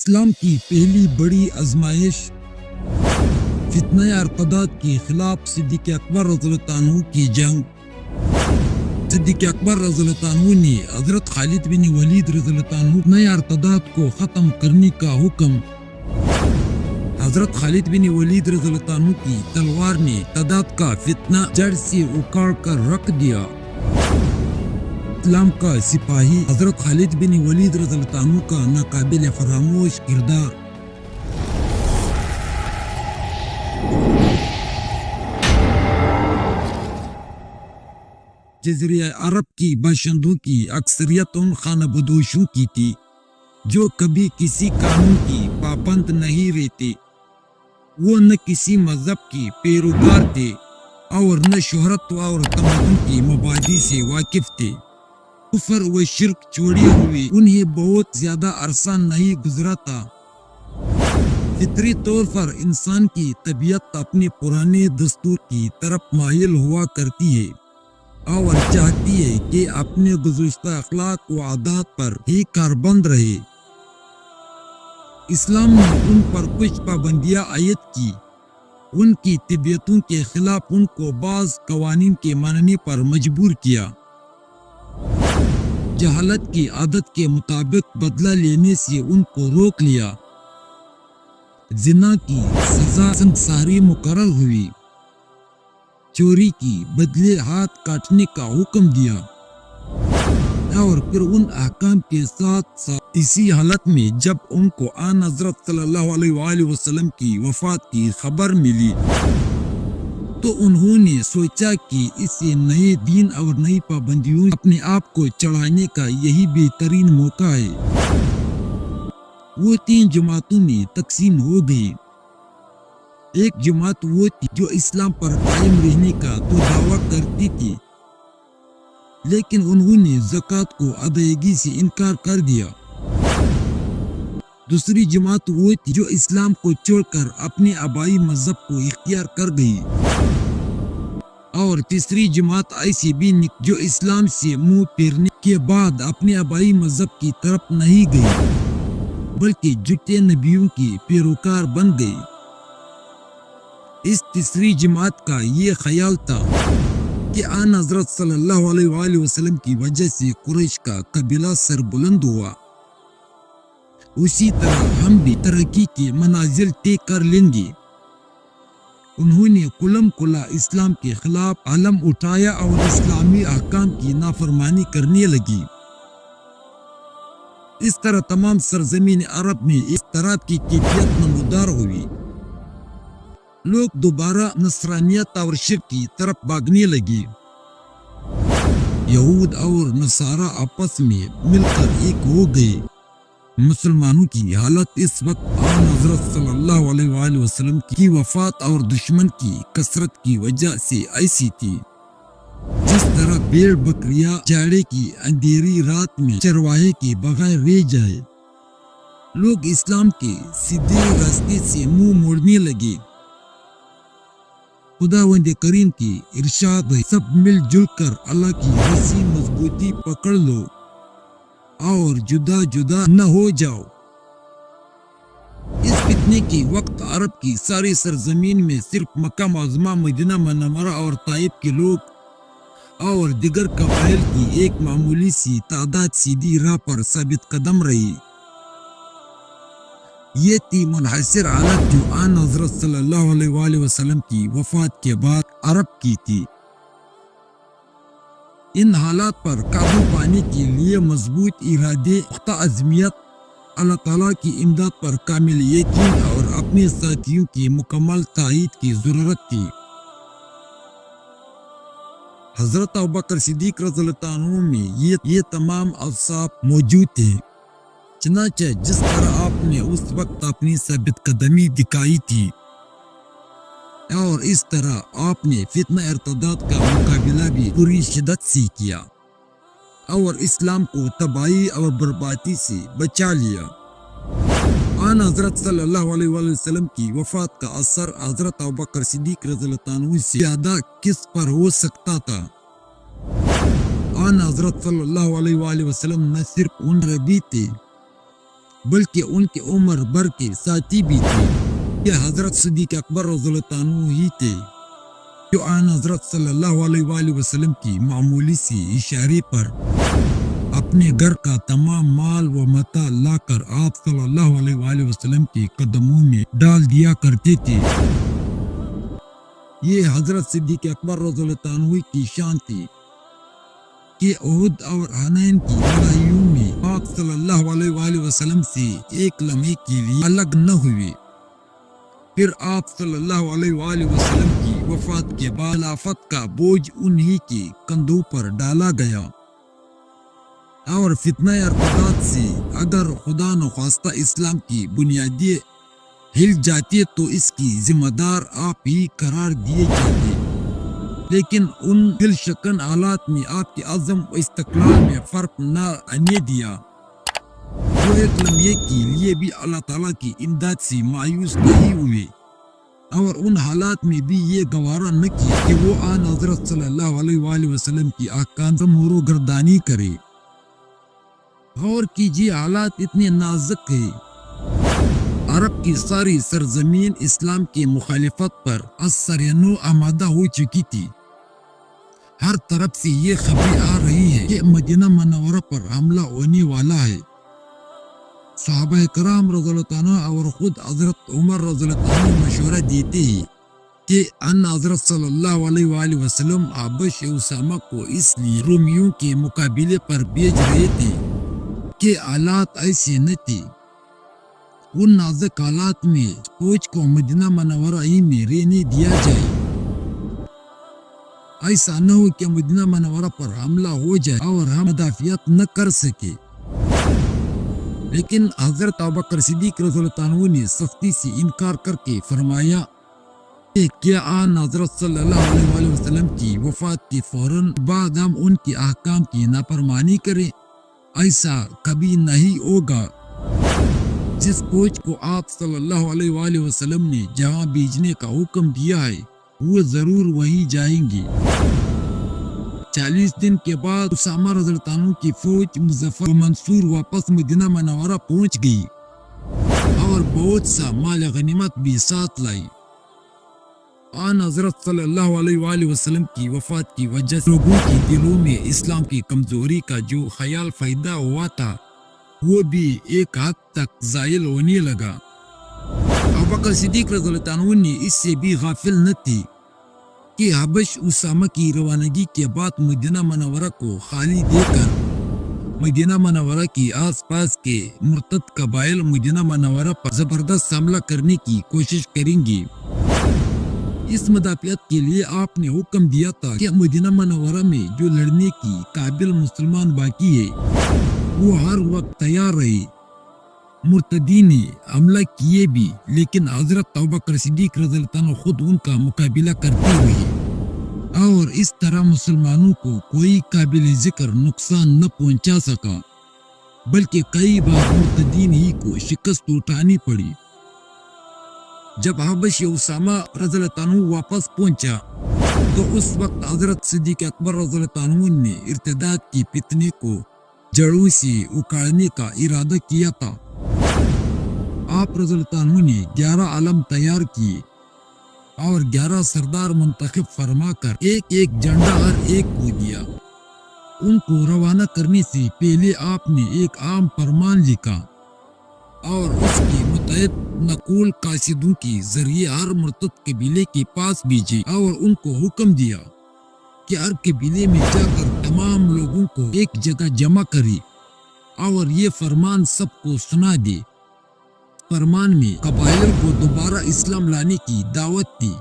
اسلام کی پہلی بڑی آزمائش فتنہ ارتداد کے خلاف صدیق اکبر رضی اللہ عنہ کی جنگ۔ صدیق اکبر رضی اللہ عنہ نے حضرت خالد بن ولید رضی اللہ عنہ فتنہ ارتداد کو ختم کرنے کا حکم۔ حضرت خالد بن ولید رضی اللہ عنہ کی تلوار نے ارتداد کا فتنہ جڑ سے اکھاڑ کر رکھ دیا۔ اسلام کا سپاہی حضرت خالد بن ولید رضی اللہ عنہ کا ناقابل فراموش کردار۔ جزیرہ عرب کی باشندوں کی اکثریت ان خانہ بدوشوں کی تھی جو کبھی کسی قانون کی پابند نہیں رہتے۔ وہ نہ کسی مذہب کے پیروکار تھے اور نہ شہرت اور تمدن کی مبادی سے واقف تھے۔ کفر و شرک چھوڑے ہوئے انہیں بہت زیادہ عرصہ نہیں گزرا تھا۔ فطری طور پر انسان کی طبیعت اپنے پرانے دستور کی طرف مائل ہوا کرتی ہے اور چاہتی ہے کہ اپنے گزشتہ اخلاق و عادات پر ہی کاربند رہے۔ اسلام نے ان پر کچھ پابندیاں عائد کی، ان کی طبیعتوں کے خلاف ان کو بعض قوانین کے ماننے پر مجبور کیا۔ جہالت کی عادت کے مطابق بدلہ لینے سے ان کو روک لیا۔ زنا کی سزا سنگساری مقرر ہوئی۔ چوری کی بدلے ہاتھ کاٹنے کا حکم دیا اور پھر ان احکام کے ساتھ ساتھ اسی حالت میں جب ان کو آن حضرت صلی اللہ علیہ وآلہ وسلم کی وفات کی خبر ملی تو انہوں نے سوچا کہ اسے نئے دین اور نئی پابندیوں اپنے آپ کو چڑھانے کا یہی بہترین موقع ہے۔ وہ 3 جماعتوں میں تقسیم ہو گئی۔ ایک جماعت وہ تھی جو اسلام پر قائم رہنے کا تو دعویٰ کرتی تھی، لیکن انہوں نے زکوٰۃ کو ادائیگی سے انکار کر دیا۔ دوسری جماعت وہ تھی جو اسلام کو چھوڑ کر اپنے آبائی مذہب کو اختیار کر گئی، اور تیسری جماعت ایسی بھی جو اسلام سے منہ پھیرنے کے بعد اپنے آبائی مذہب کی طرف نہیں گئی بلکہ جھوٹے نبیوں کی پیروکار بن گئی۔ اس تیسری جماعت کا یہ خیال تھا کہ آن حضرت صلی اللہ علیہ وآلہ وسلم کی وجہ سے قریش کا قبیلہ سربلند ہوا، اسی طرح ہم بھی ترقی کے منازل طے کر لیں گے۔ انہوں نے کلم کلا اسلام کے خلاف علم اٹھایا اور اسلامی احکام کی نافرمانی کرنے لگی۔ اس طرح تمام سرزمین عرب میں اس طرح کی کیفیت نمودار ہوئی۔ لوگ دوبارہ نصرانیت اور شرک کی طرف بھاگنے لگے۔ یہود اور نصارہ آپس میں مل کر ایک ہو گئے۔ مسلمانوں کی حالت اس وقت آن حضرت صلی اللہ علیہ وآلہ وسلم کی وفات اور دشمن کی کثرت کی وجہ سے ایسی تھی جس طرح بھیڑ بکریاں جاڑے کی اندھیری رات میں چرواہے کے بغیر رہ جائے۔ لوگ اسلام کے سیدھے راستے سے منہ موڑنے لگے۔ خداوند کریم کی ارشاد ہے، سب مل جل کر اللہ کی رسی مضبوطی پکڑ لو اور جدا جدا نہ ہو جاؤ۔ اس فتنے کے وقت عرب کی ساری سرزمین میں صرف مکہ معظمہ، مدینہ منورہ اور طائف کے لوگ اور دیگر قبائل کی ایک معمولی سی تعداد سیدھی راہ پر ثابت قدم رہی۔ یہ تھی منحصر حالت جو آن حضرت صلی اللہ علیہ وآلہ وسلم کی وفات کے بعد عرب کی تھی۔ ان حالات پر قابو پانے کے لیے مضبوط ارادے، پختہ عزمیت، اللہ تعالیٰ کی امداد پر کامل یقین اور اپنے ساتھیوں کی مکمل تائید کی ضرورت تھی۔ حضرت ابوبکر صدیق رضی اللہ عنہ میں یہ تمام اوصاف موجود تھے۔ چنانچہ جس طرح آپ نے اس وقت اپنی ثابت قدمی دکھائی تھی اور اس طرح آپ نے فتنہ ارتداد کا مقابلہ بھی پوری شدت سے کیا اور اسلام کو تباہی اور بربادی سے بچا لیا۔ آن حضرت صلی اللہ علیہ وآلہ وسلم کی وفات کا اثر حضرت ابوبکر صدیق رضی اللہ عنہ سے زیادہ کس پر ہو سکتا تھا؟ آن حضرت صلی اللہ علیہ وآلہ وسلم نہ صرف ان نبی تھے بلکہ ان کے عمر بھر کے ساتھی بھی تھے۔ یہ حضرت صدیق اکبر رضی اللہ عنہ ہی تھے جو آن حضرت صلی اللہ علیہ وآلہ وسلم کی معمولی سی اشارے پر اپنے گھر کا تمام مال و متاع لا کر آپ صلی اللہ علیہ وآلہ وسلم کے قدموں میں ڈال دیا کرتے تھے۔ یہ حضرت صدیق اکبر رضی اللہ عنہ کی شان تھی کہ احد اور حنین کی لڑائیوں میں آپ صلی اللہ علیہ وآلہ وسلم سے ایک لمحے کے لیے الگ نہ ہوئے۔ پھر آپ صلی اللہ علیہ وآلہ وسلم کی وفات کے بعد خلافت کا بوجھ انہی کے کندھوں پر ڈالا گیا، اور فتنہ ارتداد سے اگر خدا نخواستہ اسلام کی بنیادیں ہل جاتی تو اس کی ذمہ دار آپ ہی قرار دیے جاتے، لیکن ان دل شکن حالات میں آپ کے عزم و استقلال میں فرق نہ آنے دیا۔ وہ ایک لمحے کے لیے بھی اللہ تعالیٰ کی امداد سے مایوس نہیں ہوئے، اور ان حالات میں بھی یہ گوارا نہ کیا کہ وہ آن حضرت صلی اللہ علیہ وآلہ وسلم کی احکام سے مورو گردانی کرے۔ غور کیجیے، حالات اتنے نازک ہیں۔ عرب کی ساری سرزمین اسلام کی مخالفت پر ازسرنو آمادہ ہو چکی تھی۔ ہر طرف سے یہ خبریں آ رہی ہیں کہ مدینہ منورہ پر حملہ ہونے والا ہے۔ صحابہ کرام رضی اللہ عنہ اور خود حضرت عمر رضی اللہ عنہ مشورہ دیتے ہیں کہ ان حضرت صلی اللہ علیہ وآلہ وسلم حبش اسامہ کو اس لیے رومیوں کے مقابلے پر بھیج رہے تھے کہ حالات ایسے نہ تھے۔ ان نازک حالات میں فوج کو مدینہ منورہ ہی میں رہنے دیا جائے، ایسا نہ ہو کہ مدینہ منورہ پر حملہ ہو جائے اور ہم مدافعت نہ کر سکے۔ لیکن حضرت ابوبکر صدیق رضی اللہ عنہ نے سختی سے انکار کر کے فرمایا کہ کیا آن حضرت صلی اللہ علیہ وآلہ وسلم کی وفات کے فوراً بعد ہم ان کے احکام کی نافرمانی کریں؟ ایسا کبھی نہیں ہوگا۔ جس فوج کو آپ صلی اللہ علیہ وآلہ وسلم نے جہاں بھیجنے کا حکم دیا ہے وہ ضرور وہیں جائیں گے۔ 40 دن کے بعد اسامہ رضی اللہ عنہ کی فوج مظفر و منصور واپس مدینہ منورہ پہنچ گئی اور بہت سا مال غنیمت بھی ساتھ لائی۔ آن حضرت صلی اللہ علیہ وآلہ وسلم کی وفات کی وجہ سے لوگوں کے دلوں میں اسلام کی کمزوری کا جو خیال پیدا ہوا تھا وہ بھی ایک حد تک زائل ہونے لگا۔ ابوبکر صدیق رضی اللہ عنہ نے اس سے بھی غافل نہ تھی کہ حبش اسامہ کی روانگی کے بعد مدینہ منورہ کو خالی دے کر مدینہ منورہ کی آس پاس کے مرتد قبائل مدینہ منورہ پر زبردست حملہ کرنے کی کوشش کریں گے۔ اس مدافعت کے لیے آپ نے حکم دیا تھا کہ مدینہ منورہ میں جو لڑنے کی قابل مسلمان باقی ہے وہ ہر وقت تیار رہے۔ مرتدین نے حملہ کیے بھی، لیکن حضرت ابوبکر صدیق رضی اللہ عنہ خود ان کا مقابلہ کرتے ہوئے اور اس طرح مسلمانوں کو کوئی قابل ذکر نقصان نہ پہنچا سکا، بلکہ کئی بار مرتدین ہی کو شکست اٹھانی پڑی۔ جب حبش اسامہ رضی اللہ عنہ واپس پہنچا تو اس وقت حضرت صدیق اکبر رضی اللہ عنہ نے ارتداد کی فتنے کو جڑوں سے اکھاڑنے کا ارادہ کیا تھا۔ آپ رضی اللہ عنہ نے 11 علم تیار کیے اور 11 سردار منتخب فرما کر ایک ایک جھنڈا ہر ایک کو دیا۔ ان کو روانہ کرنے سے پہلے آپ نے ایک عام فرمان لکھا اور اس کے متحد نقول قاصدوں کے ذریعے ہر مرتد قبیلے کے پاس بھیجے اور ان کو حکم دیا کہ ہر قبیلے میں جا کر تمام لوگوں کو ایک جگہ جمع کرے اور یہ فرمان سب کو سنا دے۔ فرمان میں قبائل کو دوبارہ اسلام لانے کی دعوت تھی۔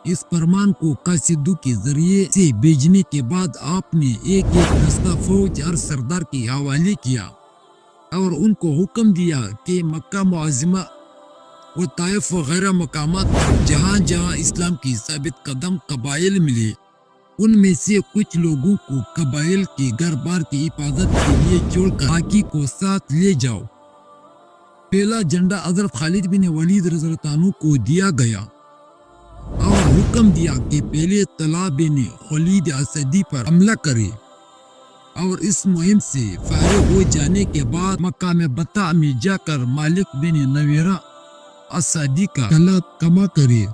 اس فرمان کو قاصدوں کے ذریعے سے بھیجنے کے بعد آپ نے ایک ایک دستہ فوج ہر سردار کے حوالے کیا اور ان کو حکم دیا کہ مکہ معظمہ و طائف وغیرہ مقامات پر جہاں جہاں اسلام کی ثابت قدم قبائل ملے ان میں سے کچھ لوگوں کو قبائل کے گھر بار کی حفاظت کے لیے چھوڑ کر باقی کو ساتھ لے جاؤ۔ پہلا جھنڈا حضرت خالد بن ولید رضی اللہ عنہ کو دیا گیا اور حکم دیا کہ پہلے طلحہ بن خولید اسدی پر حملہ کرے۔ اور اس مہم سے فارغ ہو جانے کے بعد مقام بطا میں جا کر مالک بن نویرہ الصادق کا طلب کما کرے